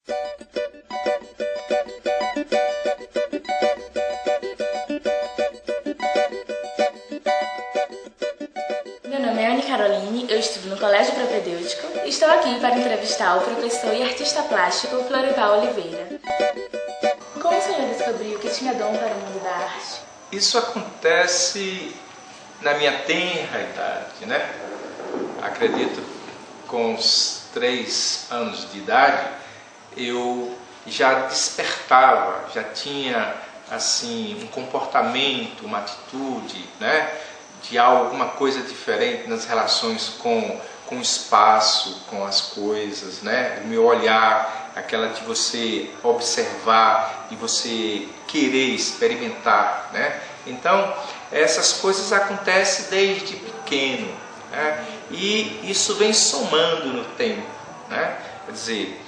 Meu nome é Anne Caroline, eu estudo no Colégio Propedêutico e estou aqui para entrevistar o professor e artista plástico Florival Oliveira. Como o senhor descobriu que tinha dom para o mundo da arte? Isso acontece na minha tenra idade, né? Acredito com uns 3 anos de idade eu já despertava, já tinha assim um comportamento, uma atitude, né? De alguma coisa diferente nas relações com o espaço, com as coisas, né? O meu olhar, aquela de você observar e você querer experimentar, né? Então, essas coisas acontecem desde pequeno, né? E isso vem somando no tempo, né? Quer dizer,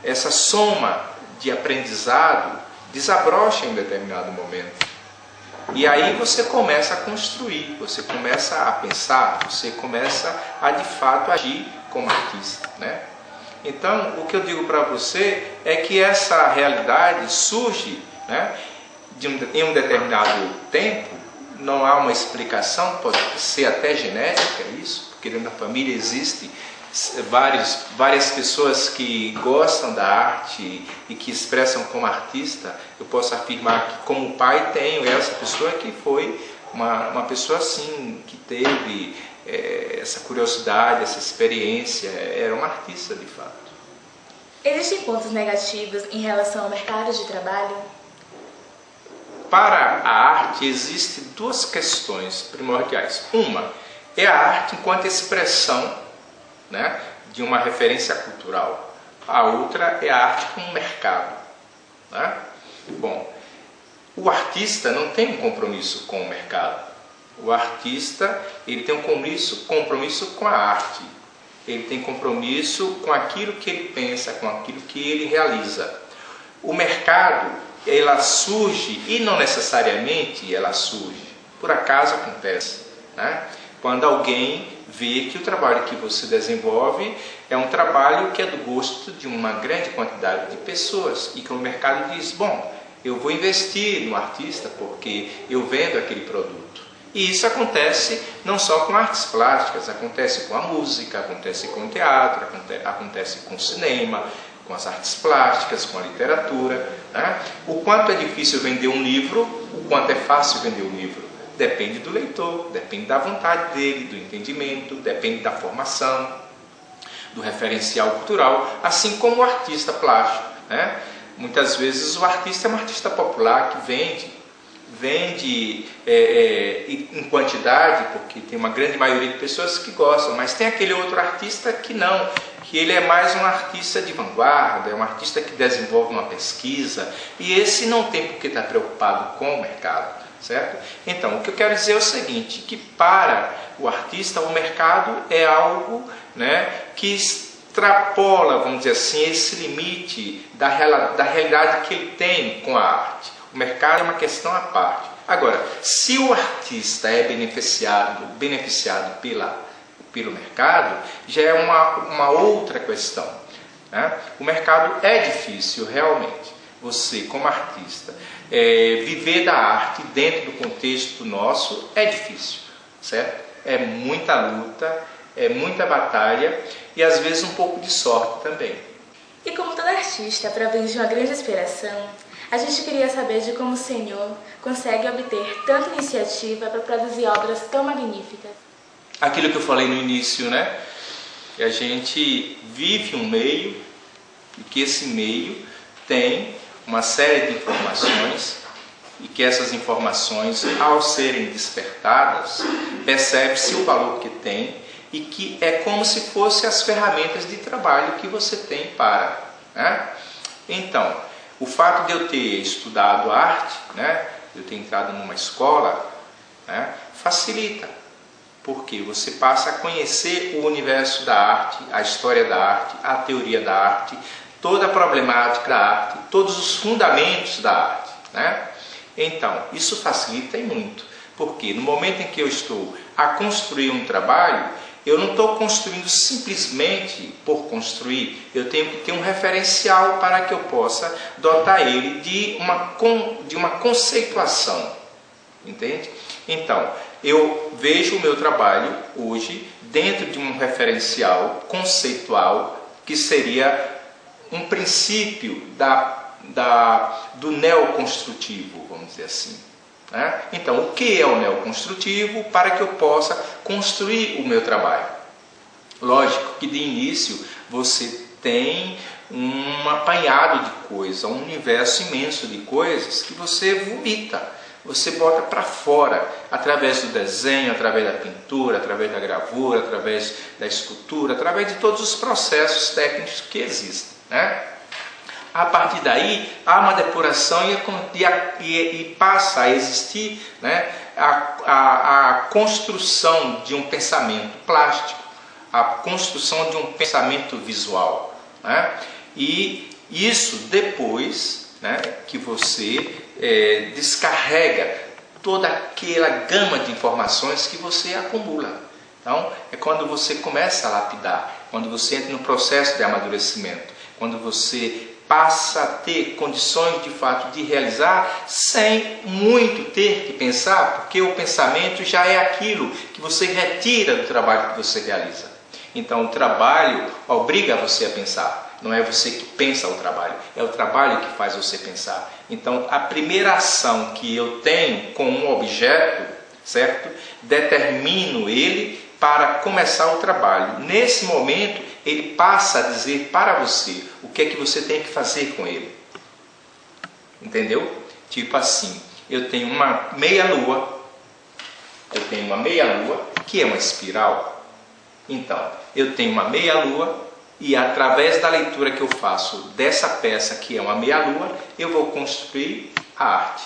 essa soma de aprendizado desabrocha em determinado momento. E aí você começa a construir, você começa a pensar, você começa a de fato agir como artista, né? Então, o que eu digo para você é que essa realidade surge, né, em um determinado tempo, não há uma explicação, pode ser até genética isso, porque dentro da família existe várias pessoas que gostam da arte e que expressam como artista. Eu posso afirmar que como pai tenho essa pessoa que foi uma pessoa assim, que teve essa curiosidade, essa experiência, era uma artista de fato. Existem pontos negativos em relação ao mercado de trabalho? Para a arte existem 2 questões primordiais. Uma é a arte enquanto expressão, né, de uma referência cultural. A outra é a arte como mercado, né? Bom, o artista não tem um compromisso com o mercado. O artista ele tem um compromisso com a arte. Ele tem compromisso com aquilo que ele pensa, com aquilo que ele realiza. O mercado, ela surge, e não necessariamente ela surge, por acaso acontece, né? Quando alguém vê que o trabalho que você desenvolve é um trabalho que é do gosto de uma grande quantidade de pessoas e que o mercado diz, bom, eu vou investir no artista porque eu vendo aquele produto. E isso acontece não só com artes plásticas, acontece com a música, acontece com o teatro, acontece com o cinema, com as artes plásticas, com a literatura, né? O quanto é difícil vender um livro, o quanto é fácil vender um livro. Depende do leitor, depende da vontade dele, do entendimento, depende da formação, do referencial cultural, assim como o artista plástico, né? Muitas vezes o artista é um artista popular que vende em quantidade, porque tem uma grande maioria de pessoas que gostam, mas tem aquele outro artista que não, que ele é mais um artista de vanguarda, é um artista que desenvolve uma pesquisa, e esse não tem por que estar preocupado com o mercado. Certo? Então, o que eu quero dizer é o seguinte, que para o artista o mercado é algo, né, que extrapola, vamos dizer assim, esse limite da realidade que ele tem com a arte. O mercado é uma questão à parte. Agora, se o artista é beneficiado pelo mercado, já é uma outra questão, né? O mercado é difícil realmente. Você, como artista, viver da arte dentro do contexto nosso é difícil, certo? É muita luta, é muita batalha e às vezes um pouco de sorte também. E como todo artista provém de uma grande inspiração, a gente queria saber de como o senhor consegue obter tanta iniciativa para produzir obras tão magníficas. Aquilo que eu falei no início, né? Que a gente vive um meio e que esse meio tem uma série de informações e que essas informações, ao serem despertadas, percebe-se o valor que tem e que é como se fossem as ferramentas de trabalho que você tem para, né? Então, o fato de eu ter estudado arte, né, de eu ter entrado numa escola, né, facilita, porque você passa a conhecer o universo da arte, a história da arte, a teoria da arte, toda a problemática da arte, todos os fundamentos da arte, né? Então, isso facilita e muito, porque no momento em que eu estou a construir um trabalho, eu não estou construindo simplesmente por construir, eu tenho que ter um referencial para que eu possa dotar ele de uma conceituação, entende? Então, eu vejo o meu trabalho hoje dentro de um referencial conceitual que seria um princípio do neoconstrutivo, vamos dizer assim. Né? Então, o que é o neoconstrutivo para que eu possa construir o meu trabalho? Lógico que de início você tem um apanhado de coisas, um universo imenso de coisas que você vomita, você bota para fora, através do desenho, através da pintura, através da gravura, através da escultura, através de todos os processos técnicos que existem. Né? A partir daí, há uma depuração e passa a existir, né, a construção de um pensamento plástico, a construção de um pensamento visual. Né? E isso depois, né, que você descarrega toda aquela gama de informações que você acumula. Então, é quando você começa a lapidar, quando você entra no processo de amadurecimento, quando você passa a ter condições de fato de realizar sem muito ter que pensar, porque o pensamento já é aquilo que você retira do trabalho que você realiza. Então o trabalho obriga você a pensar, não é você que pensa o trabalho, é o trabalho que faz você pensar. Então a primeira ação que eu tenho com um objeto, certo? Determino ele para começar o trabalho. Nesse momento ele passa a dizer para você o que é que você tem que fazer com ele. Entendeu? Tipo assim, eu tenho uma meia-lua, que é uma espiral. Então, eu tenho uma meia-lua e através da leitura que eu faço dessa peça que é uma meia-lua, eu vou construir a arte.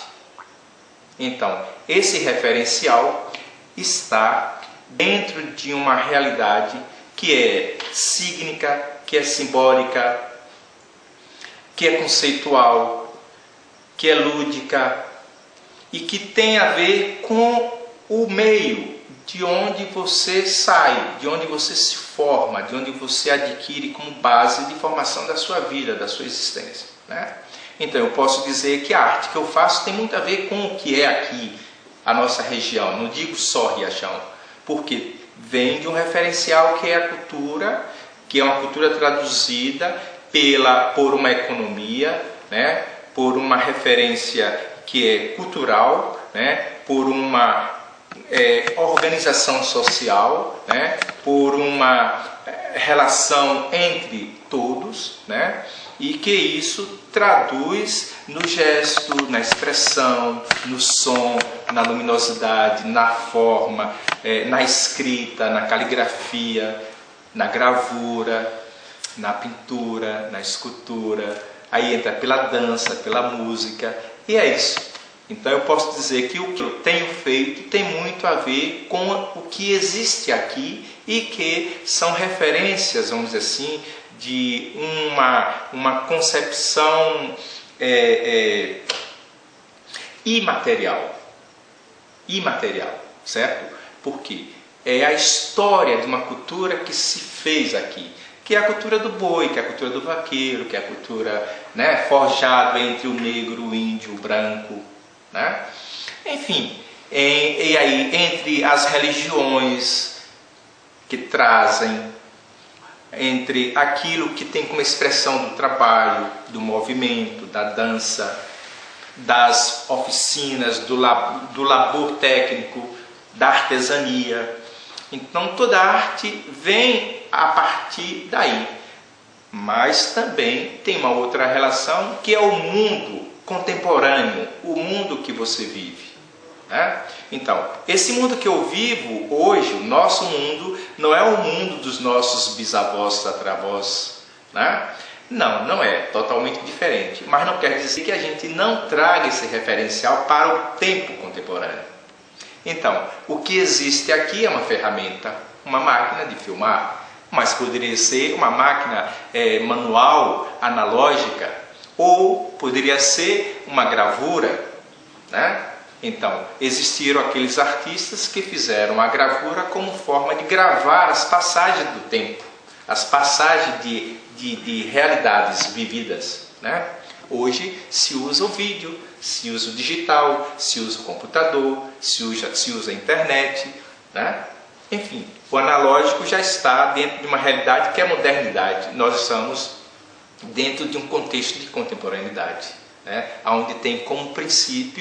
Então, esse referencial está dentro de uma realidade que é sígnica, que é simbólica, que é conceitual, que é lúdica e que tem a ver com o meio de onde você sai, de onde você se forma, de onde você adquire como base de formação da sua vida, da sua existência. Né? Então eu posso dizer que a arte que eu faço tem muito a ver com o que é aqui, a nossa região, não digo só Riachão, porque vem de um referencial que é a cultura, que é uma cultura traduzida por uma economia, né? Por uma referência que é cultural, né? Por uma organização social, né? Por uma relação entre todos, né? E que isso traduz no gesto, na expressão, no som, na luminosidade, na forma, na escrita, na caligrafia, na gravura, na pintura, na escultura. Aí entra pela dança, pela música, e é isso. Então eu posso dizer que o que eu tenho feito tem muito a ver com o que existe aqui e que são referências, vamos dizer assim, de uma concepção imaterial, certo? Porque é a história de uma cultura que se fez aqui, que é a cultura do boi, que é a cultura do vaqueiro, que é a cultura, né, forjada entre o negro, o índio, o branco, né? Enfim, e aí entre as religiões que trazem, entre aquilo que tem como expressão do trabalho, do movimento, da dança, das oficinas, do labor técnico, da artesania. Então toda a arte vem a partir daí. Mas também tem uma outra relação que é o mundo contemporâneo, o mundo que você vive. Né? Então, esse mundo que eu vivo hoje, o nosso mundo, não é o mundo dos nossos bisavós, tataravós, né? Não é, totalmente diferente. Mas não quer dizer que a gente não traga esse referencial para o tempo contemporâneo. Então, o que existe aqui é uma ferramenta, uma máquina de filmar, mas poderia ser uma máquina manual, analógica, ou poderia ser uma gravura, né? Então, existiram aqueles artistas que fizeram a gravura como forma de gravar as passagens do tempo, as passagens de realidades vividas, né? Hoje se usa o vídeo, se usa o digital, se usa o computador, se usa a internet, né? Enfim, o analógico já está dentro de uma realidade que é a modernidade. Nós estamos dentro de um contexto de contemporaneidade, né? Onde tem como princípio